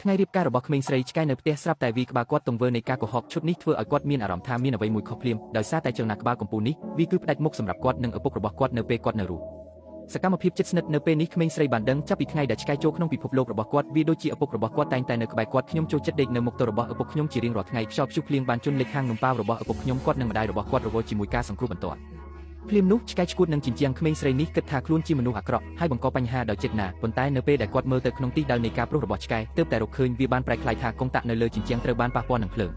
ថ្ងៃរៀបការរបស់ក្មេងស្រីឆ្កែនៅផ្ទះស្រាប់តែវាក្បាលគាត់ទង្វើនៃការកុហកឈុតនេះធ្វើឲ្យគាត់មានអារម្មណ៍ថាមានអ្វីមួយខុសភ្លាមដោយសារតែចលនាក្បាលកំពូលនេះវាគឺផ្ដាច់មុខសម្រាប់គាត់និងឪពុករបស់គាត់នៅពេលគាត់នៅរស់សកម្មភាពជិតស្និទ្ធនៅពេលនេះក្មេងស្រីបានដឹងចាប់ពីថ្ងៃដែលឆ្កែចូលក្នុងពិភពលោករបស់គាត់វាដូចជាឪពុករបស់គាត់តែងតែនៅក្បែរគាត់ខ្ញុំចូលចិត្តដេកនៅមុខទូរបស់ឪពុកខ្ញុំជារៀងរាល់ថ្ងៃខ្យល់ព្យុះភ្លៀងបានជន់លេចខាងនំប៉ាវរបស់ឪពុកខ្ញុំគាត់និងម្ដាយរបស់គាត់រវល់ជាមួយការសង្គ្រោះបន្ទាន់ភ្លាមនោះឆ្កែឈួតនឹងជញ្ជាំងក្មេងស្រីនេះគិតថាខ្លួនជាមនុស្សអាក្រក់ហើយបង្កបញ្ហាដោយចេតនាប៉ុន្តែនៅពេលដែលគាត់មើលទៅក្នុងទីដៅនៃការព្រុសរបស់ឆ្កែទើបតែរកឃើញវាបានប្រែក្លាយថាកុងតាក់នៅលើជញ្ជាំងត្រូវបានប៉ះពាល់នឹងភ្លើង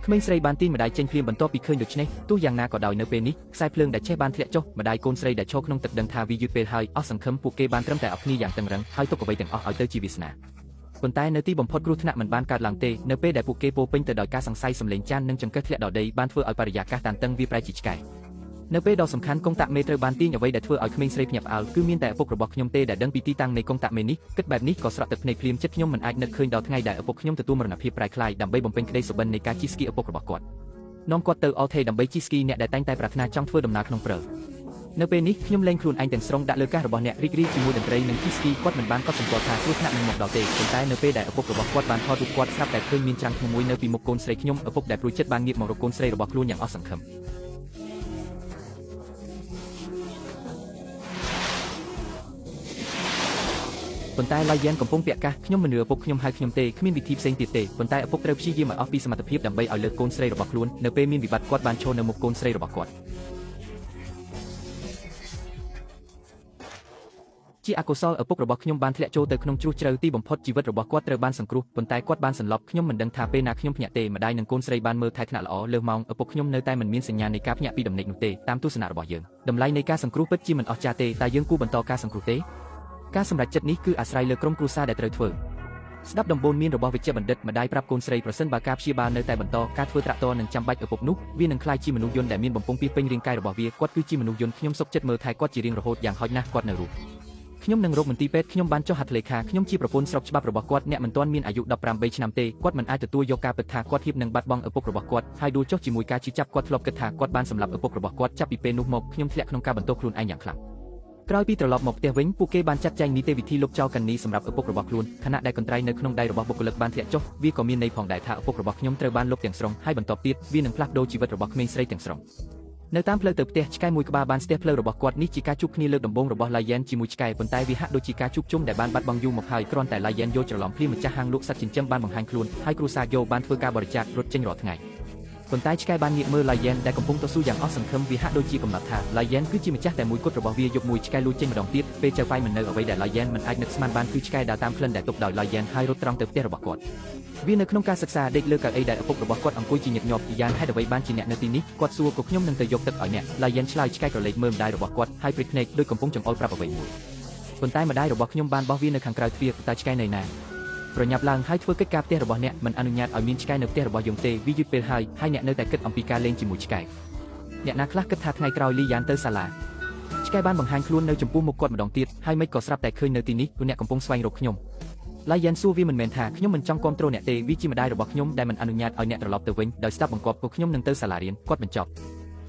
ក្មេងស្រីបានទាញម្ដាយចេញភ្លាមបន្ទាប់ពីឃើញដូច្នេះទោះយ៉ាងណាក៏ដោយនៅពេលនេះខ្សែភ្លើងដែលឆេះបានធ្លាក់ចុះម្ដាយកូនស្រីដែលឈរក្នុងទឹកដឹងថាវាយឺតពេលហើយអស់សង្ឃឹមពួកគេបានត្រឹមតែអស់គ្នាយ៉ាងតឹងរ៉ឹងហើយទុកអ្វីទាំងអស់ឲ្យទៅជាវាសនាប៉ុន្តែនៅទីបំផុតគ្រោះថ្នាក់មិនបានកើតឡើងទេនៅពេលដែលពួកគេពោពេញទៅដោយការសង្ស័យសម្លេងចាននិងចង្កឹះធ្លាក់ដល់ដីបានធ្វើឲ្យបរិយាកាសតានតឹងវាប្រែជាឆ្កែនៅពេលដ៏សំខាន់កុងតាក់មេត្រូវបានទាញអ្វីដែលធ្វើឲ្យក្មេងស្រីភ្ញាក់ផ្អើលគឺមានតែឪពុករបស់ខ្ញុំទេដែលដឹងពីទីតាំងនៃកុងតាក់មេនេះគិតបែបនេះក៏ស្រក់ទឹកភ្នែកភ្លាមចិត្តខ្ញុំមិនអាចនឹកឃើញដល់ថ្ងៃដែលឪពុកខ្ញុំទទួលមរណភាពប្រែក្លាយដើម្បីបំពេញក្តីសុបិននៃការជិះស្គីឪពុករបស់គាត់នាំគាត់ទៅអល់ថេដើម្បីជិះស្គីអ្នកដែលតែងតែប្រាថ្នាចង់ធ្វើដំណើរក្នុងព្រៃនៅពេលនេះខ្ញុំលែងខ្លួនឯងទាំងស្រុងដាក់លើកាសរបស់អ្នករីករាយជាមួយតន្ត្រីនិងជិះស្គីគាត់មិនបានកត់សម្គាល់ថាគ្រោះថ្នាក់នឹងមកដល់ទេប៉ុន្តែនៅពេលដែលឪពុករបស់គាត់បានថតរូបគាត់ស្រាប់តែឃើញមានច្រាំងធ្ងន់មួយនៅពីមុខកូនស្រីខ្ញុំឪពុកដែលព្រួយចិត្តបានងាកមករកកូនស្រីរបស់ខ្លួនយ៉ាងអស់សង្ឃឹមប៉ុន្តែឡាយយ៉ែនកំពុងពាក់កាសខ្ញុំមិននឿឪពុកខ្ញុំហៅខ្ញុំទេគ្មានវិធីផ្សេងទៀតទេប៉ុន្តែឪពុកត្រូវព្យាយាមឲ្យអស់ពីសមត្ថភាពដើម្បីឲ្យលើកកូនស្រីរបស់ខ្លួននៅពេលមានវិបត្តិគាត់បានឈរនៅមុខកូនស្រីរបស់គាត់ជាអកុសលឪពុករបស់ខ្ញុំបានធ្លាក់ចូលទៅក្នុងជ្រោះជ្រៅទីបំផុតជីវិតរបស់គាត់ត្រូវបានសង្គ្រោះប៉ុន្តែគាត់បានសន្លប់ខ្ញុំមិនដឹងថាពេលណាខ្ញុំភ្ញាក់ទេម្ដាយនិងកូនស្រីបានមើលថែថ្នាក់ល្អលើសម៉ោងឪពុកខ្ញុំនៅតែមិនមានសញ្ញានៃការភ្ញាក់ពីដំណេកនោះទេតាមទស្សនៈរបស់យើងតម្លៃនៃការសង្គ្រោះពិតជាមិនអស្ចារ្យទេតែយើងគួរបន្តការសង្គ្រោះទេការសម្រេចចិត្តនេះគឺអាស្រ័យលើក្រុមគ្រួសារដែលត្រូវធ្វើស្ដាប់ដំបូន្មានរបស់វិជ្ជបណ្ឌិតម្ដាយប្រាប់កូនស្រីប្រសិនបើការព្យាបាលនៅតែបន្តការធ្វើត្រាក់ទ័រនឹងចាំបាច់ឪពុកនោះវានឹងក្លាយជាមនុស្សយន្តដែលមានបំពង់ពីពេញរាងកាយរបស់វាគាត់គឺជាមនុស្សយន្តខ្ញុំសុខចិត្តមើលថែគាត់ជារៀងរហូតយ៉ាងហោចណាស់គាត់នៅរស់ខ្ញុំនឹងរកមន្ទីរពេទ្យខ្ញុំបានចុះហត្ថលេខាខ្ញុំជាប្រពន្ធស្រុកច្បាប់របស់គាត់អ្នកមិនទាន់មានអាយុ18ឆ្នាំទេគាត់មិនអាចទទួលយកការពិតថាគាត់ហៀបនឹងបាត់បង់ឪពុករបស់គាត់ហើយដួលចុះជាមួយការជិះចាប់គាត់ធ្លាប់គិតថាគាត់បានសម្លាប់ឪពុករបស់គាត់ចាប់ពីពេលនោះមកខ្ញុំធ្លាក់ក្នុងការបន្ទោសខ្លួនឯងយ៉ាងខ្លាំងក្រោយពីត្រឡប់មកផ្ទះវិញពួកគេបានចាត់ចែងនីតិវិធីលុបចោលកន្នីសម្រាប់ឪពុករបស់ខ្លួនខណៈដែលកន្ត្រៃនៅក្នុងដៃរបស់បុគ្គលិកបានធ្លាក់ចុះវាក៏មានន័យផងដែរថាឪពុករបស់ខ្ញុំត្រូវបានលុបទាំងស្រុងហើយបន្ទាប់ទៀតវានឹងផ្លាស់ប្ដូរជីវិតរបស់ក្មេងស្រីទាំងស្រុងនៅតាមផ្លូវទៅផ្ទះឆ្កែមួយក្បាលបានស្ទះផ្លូវរបស់គាត់នេះជាការជួបគ្នាលើកដំបូងរបស់ឡាយយ៉ែនជាមួយឆ្កែប៉ុន្តែវាហាក់ដូចជាការជួបជុំដែលបានបាត់បង់យូរមកហើយគ្រាន់តែឡាយយ៉ែនយល់ច្រឡំភ្លាមម្ចាស់ហាងលក់សត្វចិញ្ចឹមបានបង្ហាញខ្លួនហើយគ្រួសារយោបានធ្វើការបរិច្ចាគរត់ចេញរាល់ថ្ងៃប៉ុន្តែឆ្កែបានងាកមើលឡាយយ៉ែនដែលកំពុងតស៊ូយ៉ាងអស់សង្ឃឹមវាហាក់ដូចជាកំណត់ថាឡាយយ៉ែនគឺជាម្ចាស់តែមួយគត់របស់វាយកមួយឆ្កែលួចចេញម្ដងទៀតពេលចៅហ្វាយមិននៅអ្វីដែលឡាយយ៉ែនមិនអាចនឹកស្មានបានគឺឆ្កែដើរតាមក្លិនដែលទុកដោយឡាយយ៉ែនហើយរត់ត្រង់ទៅផ្ទះរបស់គាត់វានៅក្នុងការសិក្សាដេកលើកៅអីដែលឪពុករបស់គាត់អង្គុយជាញឹកញាប់យ៉ាងហេតុអ្វីបានជាអ្នកនៅទីនេះគាត់សួរក៏ខ្ញុំនឹងទៅយកទឹកឲ្យអ្នកឡាយយ៉ែនឆ្លើយឆ្កែក្រឡេកមើលម្ដាយរបស់គាត់ហើយព្រិចភ្នែកដូចកំពុងចង្អុលប្រាប់អ្វីមួយប៉ុន្តែម្ដាយរបស់ខ្ញុំបានបោះវានៅខាងក្រៅទ្វារតែឆ្កែនៅណាប្រញាប់ឡើងហើយធ្វើកិច្ចការផ្ទះរបស់អ្នកមិនអនុញ្ញាតឲ្យមានឆ្កែនៅផ្ទះរបស់យើងទេវាយឺតពេលហើយអ្នកនៅតែគិតអំពីការលេងជាមួយឆ្កែអ្នកណាខ្លះគិតថាថ្ងៃក្រោយលីយ៉ានទៅសាលាឆ្កែបានបង្ហាញខ្លួននៅចំពោះមុខគាត់ម្ដងទៀតហើយមិនក៏ស្រាប់តែឃើញនៅទីនេះពួកអ្នកកំពុងស្វែងរកខ្ញុំឡាយយ៉ែនសួរវាមិនមែនថាខ្ញុំមិនចង់គ្រប់គ្រងអ្នកទេវាជាម្ដាយរបស់ខ្ញុំដែលមិនអនុញ្ញាតឲ្យអ្នកត្រឡប់ទៅវិញដោយស្ដាប់បង្គាប់ពួកខ្ញុំនឹងទៅសាលារៀនគាត់បញ្ចប់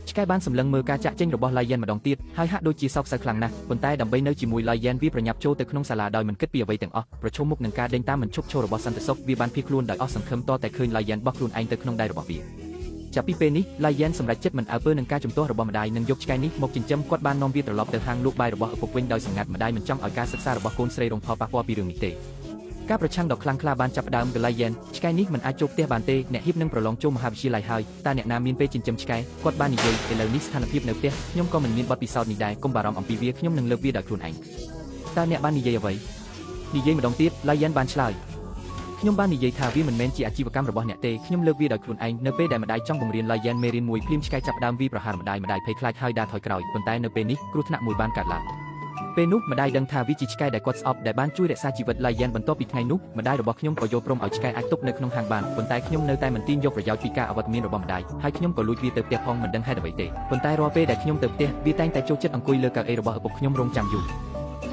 ឆ្កែបានសម្លឹងមើលការចាក់ចេញរបស់ឡាយយ៉ែនម្ដងទៀតហើយហាក់ដូចជាសោកសៅខ្លាំងណាស់ប៉ុន្តែដើម្បីនៅជាមួយឡាយយ៉ែនវាប្រញាប់ចូលទៅក្នុងសាលាដោយមិនគិតពីអ្វីទាំងអស់ប្រឈមមុខនឹងការដេញតាមមិនឈប់ឈររបស់សន្តិសុខវាបានភៀសខ្លួនដោយអស់សង្ឃឹមតតែឃើញឡាយយ៉ែនបោះខ្លួនឯងទៅក្នុងដៃរបស់វាចាប់ពីពេលនេះឡាយយ៉ែនសម្រេចចិត្តមិនអើពើនឹងការជំទាស់របស់ម្ដាយនិងយកឆ្កែនេះមកចិញ្ចឹមគាត់បាននាំវាត្រឡប់ទៅហាងលក់បាយរបស់ឪពុកវិញដោយសម្ងាត់ម្ដាយមិនចង់ឲ្យការសិក្សារបស់កូនស្រីរងផលប៉ះពាល់ពីរឿងនេះទេការប្រឆាំងដ៏ខ្លាំងក្លាបានចាប់ផ្ដើមពីឡាយយ៉ែនឆ្កែនេះមិនអាចចូលផ្ទះបានទេអ្នកហ៊ាបនឹងប្រឡងចូលមហាវិទ្យាល័យហើយតើអ្នកណាមានពេលចិញ្ចឹមឆ្កែគាត់បាននិយាយឥឡូវនេះស្ថានភាពនៅផ្ទះខ្ញុំក៏មិនមានបទពិសោធន៍នេះដែរកុំបារម្ភអំពីវាខ្ញុំនឹងលើកវាដោយខ្លួនឯងតើអ្នកបាននិយាយអ្វីនិយាយម្ដងទៀតឡាយយ៉ែនបានឆ្លើយខ្ញុំបាននិយាយថាវាមិនមែនជាអាជីវកម្មរបស់អ្នកទេខ្ញុំលើកវាដោយខ្លួនឯងនៅពេលដែលម្ដាយចង់បង្រៀនឡាយយ៉ែនមេរៀនមួយភ្លាមឆ្កែចាប់ផ្ដើមវាប្រហារម្ដាយភ័យខ្លាចហើយដើរថយក្រោយប៉ុន្តែនៅពេលនេះគ្រោះថ្នាក់មួយបានកើតឡើងពេលនោះម្ដាយដឹងថាវាជាឆ្កែដែលគាត់ស្អប់ដែលបានជួយរក្សាជីវិតឡាយយ៉ែនបន្ទាប់ពីថ្ងៃនោះម្ដាយរបស់ខ្ញុំក៏យល់ព្រមឲ្យឆ្កែអាចទុកនៅក្នុងហាងបានប៉ុន្តែខ្ញុំនៅតែមិនទាញយកប្រយោជន៍ពីការអវត្តមានរបស់ម្ដាយហើយខ្ញុំក៏លួចវាទៅផ្ទះផងមិនដឹងហេតុអ្វីទេប៉ុន្តែរាល់ពេលដែលខ្ញុំទៅផ្ទះវាតែងតែចូលចិត្តអង្គុយលើកៅអីរបស់ឪពុកខ្ញុំរងចាំយូរ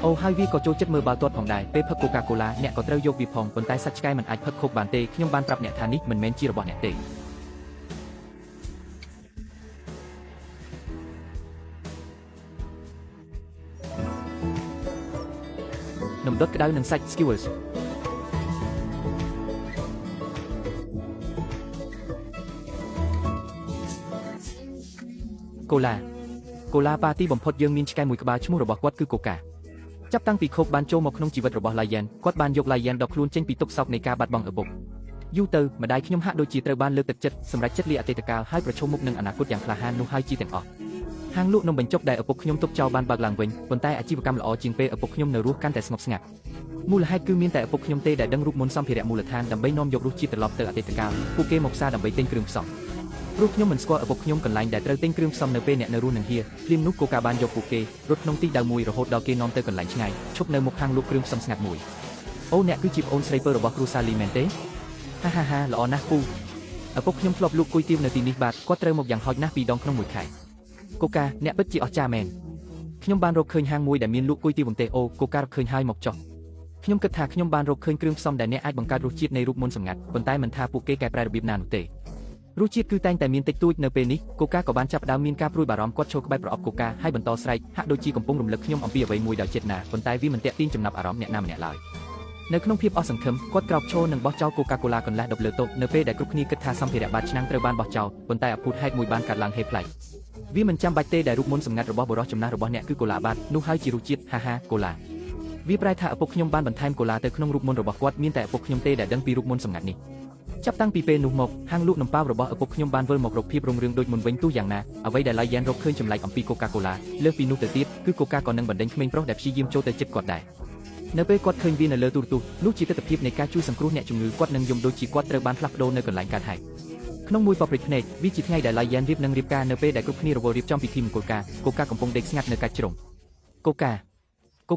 អូហើយវាក៏ចូលចិត្តមើលបាល់ទាត់ផងដែរពេលផឹកកូកាកូឡាអ្នកក៏ត្រូវយកវាផងប៉ុន្តែសត្វឆ្កែមិនអាចផឹកខុបបានទេខ្ញុំបានប្រាប់អ្នកថានេះមិនមែនជារបស់អ្នកទេនំដុតក្តៅនិងសាច់ skewers កូឡាប៉ាទីបំផុតយើងមានឆ្កែមួយក្បាលឈ្មោះរបស់គាត់គឺកូកាចាប់តាំងពីខូបបានចូលមកក្នុងជីវិតរបស់ Lion គាត់បានយក Lion ដកខ្លួនចេញពីទុក្ខសោកនៃការបាត់បង់ឪពុកយូរទៅម្ដាយខ្ញុំហាក់ដូចជាត្រូវបានលើកទឹកចិត្តសម្រាប់ចិត្តលាអតីតកាលហើយប្រឈមមុខនឹងអនាគតយ៉ាងក្លាហាននោះហើយជាទាំងអស់ហាងលក់នំបញ្ចុកដែលឪពុកខ្ញុំទុកចោលបានបើកឡើងវិញប៉ុន្តែអាជីវកម្មល្អជាងពេលឪពុកខ្ញុំនៅរស់កាន់តែស្ងប់ស្ងាត់មូលហេតុគឺមានតែឪពុកខ្ញុំទេដែលដឹងរូបមន្តសម្ភារៈមូលដ្ឋានដើម្បីនាំយករសជាតិត្រឡប់ទៅអតីតកាលពួកគេមកផ្សារដើម្បីទិញគ្រឿងផ្សំព្រោះខ្ញុំមិនស្គាល់ឪពុកខ្ញុំកន្លែងដែលត្រូវទិញគ្រឿងផ្សំនៅពេលអ្នកនៅរស់នឹងហៀភ្លាមនោះកូកាបានយកពួកគេរត់ក្នុងទីដៅមួយរហូតដល់គេនាំទៅកន្លែងឆ្ងាយឈប់នៅមុខហាងលក់គ្រឿងផ្សំស្ងាត់មួយអូអ្នកគឺជាប្អូនស្រីពើរបស់គ្រូសាលីមែនទេហាហាហាល្អណាស់ពូឪពុកខ្ញុំធ្លាប់លក់គុយទាវនៅទីនេះបាទគាត់ត្រូវមកយ៉ាងហោចណាស់2 ដងក្នុងមួយខែកូកាអ្នកពិតជាអស្ចារ្យមែនខ្ញុំបានរកឃើញហាងមួយដែលមានលក់គុយទាវទេអូកូការកឃើញហើយមកចុះខ្ញុំគិតថាខ្ញុំបានរកឃើញគ្រឿងផ្សំដែលអ្នកអាចបង្កើតរសជាតិនៃរូបមន្តសម្ងាត់ប៉ុន្តែមិនថាពួកគេកែប្រែរបៀបណានោះទេរសជាតិគឺតែងតែមានតិចតួចនៅពេលនេះកូកាក៏បានចាប់ផ្ដើមមានការព្រួយបារម្ភគាត់ឈរក្បែរប្រអប់កូកាហើយបន្តស្រែកហាក់ដូចជាកំពុងរំលឹកខ្ញុំអំពីអ្វីមួយដោយចេតនាប៉ុន្តែវាមិនទាក់ទាញចំណាប់អារម្មណ៍អ្នកណាម្នាក់ឡើយនៅក្នុងភាពអស់សង្ឃឹមគាត់ក្រោកឈរនិងបោះចោលកូកាកូឡាកន្លះដុំលើតុនៅពេលដែលគ្រប់គ្នាគិតថាសម្ភារៈបាតឆ្នាំងត្រូវបានបោះចោលប៉ុន្តែអភូតហេតុមួយបានកើតឡើងហេតុប្លែកវាមិនចាំបាច់ទេដែលរូបមន្តសម្ងាត់របស់បុរសចំណាស់របស់អ្នកគឺកូឡាបាតនោះហើយជារសជាតិហាហាកូឡាវាប្រែថាឪពុកខ្ញុំបានបន្ថែមកូឡាទៅក្នុងរូបមន្តរបស់គាត់មានតែឪពុកខ្ញុំទេដែលដឹងពីរូបមន្តសម្ងាត់នេះចាប់តាំងពីពេលនោះមកហាងលក់នំប៉ាវរបស់ឪពុកខ្ញុំបានវិលមករកភាពរុងរឿងដូចមុនវិញទោះយ៉ាងណាអ្វីដែល Lion រកឃើញចម្លែកអំពី Coca-Cola លើសពីនោះទៅទៀតគឺ Coca ក៏នឹងបណ្ដេញក្មេងប្រុសដែលព្យាយាមចូលទៅជិតគាត់ដែរនៅពេលគាត់ឃើញវានៅលើទូរទស្សន៍នោះជាទស្សនវិជ្ជានៃការជួយសង្គ្រោះអ្នកជំងឺគាត់នឹងយំដូចជាគាត់ត្រូវបានផ្លាស់ប្ដូរនៅកន្លែងកើតហេតុក្នុងមួយប៉ព្រិចភ្នែកវាជាថ្ងៃដែល Lion រៀបការនៅពេលដែលគ្រប់គ្នារវល់រៀបចំពិធីមង្គលការ Coca កំពុងដេកស្ងាត់នៅកាច់ជ្រុង កូ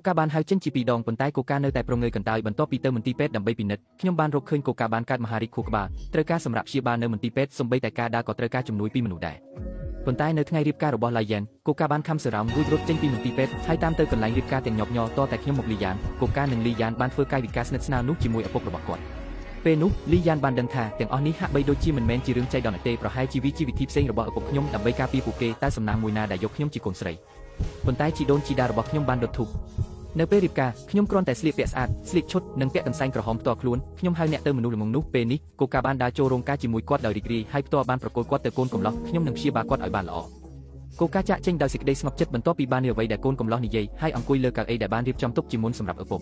កាបានហៅចេញជា2 ដងប៉ុន្តែកូកានៅតែប្រងើយកន្តើយបន្ទាប់ពីទៅមន្ទីរពេទ្យដើម្បីពិនិត្យខ្ញុំបានរកឃើញកូកាបានកើតមហារីកខួរក្បាលត្រូវការសម្រាប់ព្យាបាលនៅមន្ទីរពេទ្យសូម្បីតែការដើរក៏ត្រូវការជំនួយពីមនុស្សដែរប៉ុន្តែនៅថ្ងៃរៀបការរបស់ Lion កូកាបានខំសរោមរួចរត់ចេញពីមន្ទីរពេទ្យហើយតាមទៅកន្លែងរៀបការទាំងញាប់ញ័រតតែខ្ញុំមកលីយ៉ានកូកានិងលីយ៉ានបានធ្វើកាយវិការស្និទ្ធស្នាលនោះជាមួយឪពុករបស់គាត់ពេលនោះលីយ៉ានបានដឹងថាទាំងអស់នេះហាក់បីដូចជាមិនមែនជារឿងចៃដន្យទេប្រហែលជាវាជាវិធីផ្សេងរបស់ឪពុកខ្ញុំដើម្បីការពារពួកគេតែសំណាងមួយណាដែលយកខ្ញុំជាកូនស្រីប៉ុន្តែជីដូនជីតារបស់ខ្ញុំបានដុតធូបនៅពេលរៀបការខ្ញុំគ្រាន់តែស្លៀកពាក់ស្អាតស្លៀកឈុតនិងពាក់កន្សែងក្រហមផ្ទាល់ខ្លួនខ្ញុំហៅអ្នកទៅមនុស្សល្ងងនោះពេលនេះកូកាបានដើរចូលរោងការជាមួយគាត់ដោយរីករាយហើយផ្ទាល់បានប្រកល់គាត់ទៅកូនកំឡោះខ្ញុំនឹងព្យាបាលគាត់ឲ្យបានល្អកូកាចាក់ចេញដោយសេចក្តីស្ងប់ចិត្តបន្ទាប់ពីបាននិយាយអ្វីដែលកូនកំឡោះនិយាយហើយអង្គុយលើកៅអីដែលបានរៀបចំទុកជាមុនសម្រាប់ឪពុក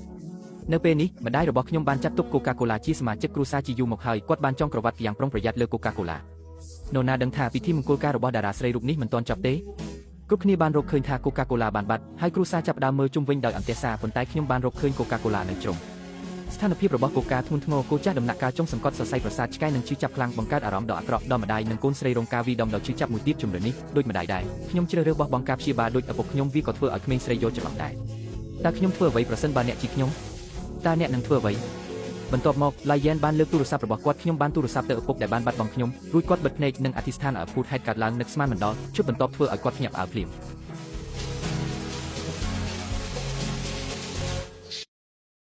នៅពេលនេះម្ដាយរបស់ខ្ញុំបានចាត់ទុក Coca-Cola ជាសមាជិកគ្រួសារជាយូរមកហើយគាត់បានចងក្រវ៉ាត់យ៉ាងប្រុងប្រយ័ត្នលើ Coca-Cola នរណាដឹងថាពិធីមង្គលការរបស់តារាស្រីរូបនេះមិនទាន់ចប់ទេគ្រប់គ្នាបានរកឃើញថា Coca-Cola បានបាត់ហើយគ្រួសារចាប់ផ្ដើមមើលជុំវិញដោយអន្ទះសារប៉ុន្តែខ្ញុំបានរកឃើញ Coca-Cola នៅជ្រុងស្ថានភាពរបស់ Coca ធ្ងន់ធ្ងរគោចាស់ដំណាក់កាលចុងសង្កត់សរសៃប្រសាទឆ្កែនឹងឈឺចាប់ខ្លាំងបង្កើតអារម្មណ៍ដ៏អាក្រក់ដល់ម្ដាយនិងកូនស្រីរងការវាយដំដោយឈឺចាប់មួយទៀតជំរឿននេះដូចម្ដាយដែរខ្ញុំជ្រើសរើសបោះបង់ការព្យាបាលដោយឪពុកខ្ញុំវាក៏ធ្វើឲ្យក្មេងស្រីយល់ច្រឡំដែរតើខ្ញុំធ្វើអ្វីប្រសិនបើអ្នកជាខ្ញុំតើអ្នកនឹងធ្វើអ្វីបន្ទាប់មក Lion បានលើកទូរស័ព្ទរបស់គាត់ខ្ញុំបានទូរស័ព្ទទៅឪពុកដែលបានបាត់បង់ខ្ញុំរួចគាត់បិទភ្នែកនិងអធិស្ឋានឲ្យអភូតហេតុកើតឡើងនឹកស្មានមិនដល់ជប់បន្ទាប់ធ្វើឲ្យគាត់ភ្ញាក់ផ្អើលភ្លាម